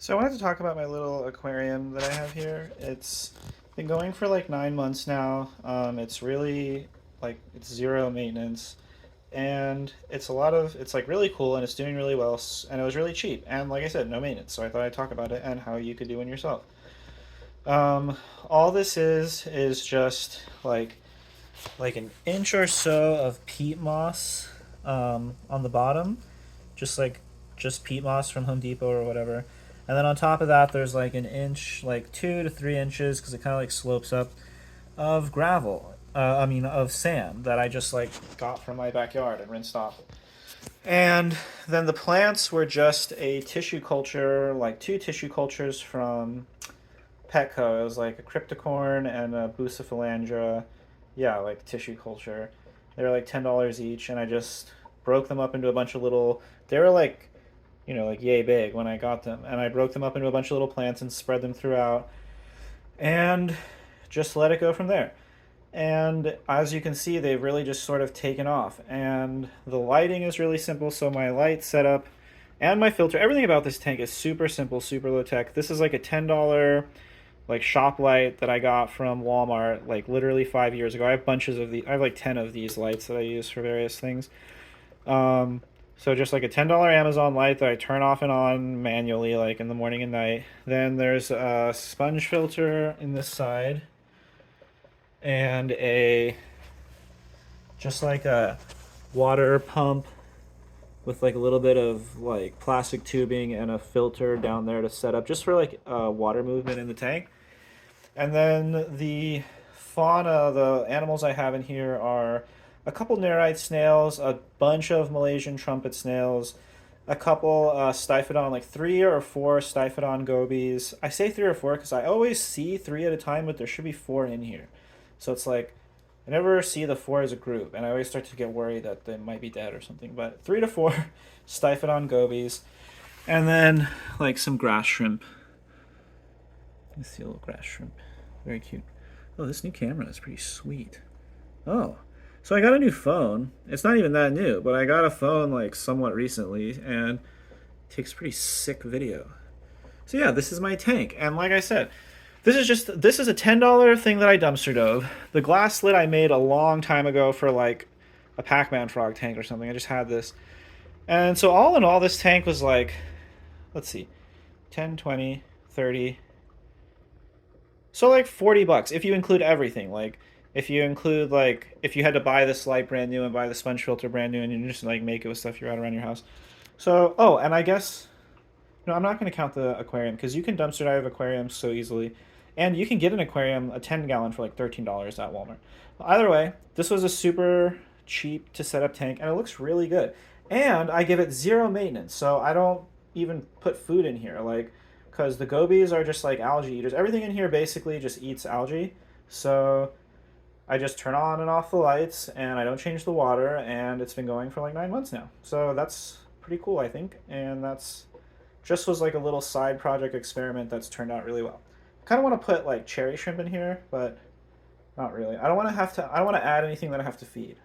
So I wanted to talk about my little aquarium that I have here. It's been going for like 9 months now. It's really it's zero maintenance, and it's like really cool and it's doing really well, and it was really cheap. And like I said, no maintenance. So I thought I'd talk about it and how you could do one yourself. Um, all this is just like an inch or so of peat moss on the bottom, just just peat moss from Home Depot or whatever. And then on top of that, there's like an inch, like 2 to 3 inches, because it kind of like slopes up, of gravel. Of sand that I just like got from my backyard and rinsed off. And then the plants were just a tissue culture, like two tissue cultures from Petco. It was like a cryptocorn and a bucephalandra. Yeah, like tissue culture. They were like $10 each, and I just broke them up into a bunch of little. They were like, like yay big when I got them, and I broke them up into a bunch of little plants and spread them throughout, and just let it go from there. And as you can see, they've really just sort of taken off. And the lighting is really simple. So my light setup and my filter, everything about this tank is super simple, super low tech. This is like a $10 like shop light that I got from Walmart like literally 5 years ago. I have bunches of I have like 10 of these lights that I use for various things. Um, so just like a $10 Amazon light that I turn off and on manually, like in the morning and night. Then there's a sponge filter in this side, and a just like a water pump with like a little bit of like plastic tubing and a filter down there to set up just for like water movement in the tank. And then the fauna, the animals I have in here are a couple nerite snails, a bunch of Malaysian trumpet snails, a couple Stiphodon, like 3 or 4 Stiphodon gobies. I say 3 or 4 because I always see 3 at a time, but there should be 4 in here. So it's like I never see the 4 as a group, and I always start to get worried that they might be dead or something. But 3 to 4 Stiphodon gobies, and then like some grass shrimp. Let's see a little grass shrimp. Very cute. Oh, this new camera is pretty sweet. Oh, so I got a new phone. It's not even that new, but I got a phone like somewhat recently, and it takes pretty sick video. So yeah, this is my tank, and like I said, this is a $10 thing that I dumpster dove. The glass lid I made a long time ago for like a Pac-Man frog tank or something. I just had this, and so all in all, this tank was like, let's see, 10, 20, 30. So like $40 if you include everything. Like if you had to buy this light brand new and buy the sponge filter brand new and you just like make it with stuff you got around your house. So and I guess no, I'm not going to count the aquarium because you can dumpster dive aquariums so easily, and you can get an aquarium, a 10 gallon, for like $13 at Walmart. Either way, this was a super cheap to set up tank, and it looks really good. And I give it zero maintenance, so I don't even put food in here, like because the gobies are just like algae eaters. Everything in here basically just eats algae. So I just turn on and off the lights, and I don't change the water, and it's been going for like 9 months now. So that's pretty cool, I think, and that's just was like a little side project experiment that's turned out really well. Kind of want to put like cherry shrimp in here, but not really. I don't want to add anything that I have to feed.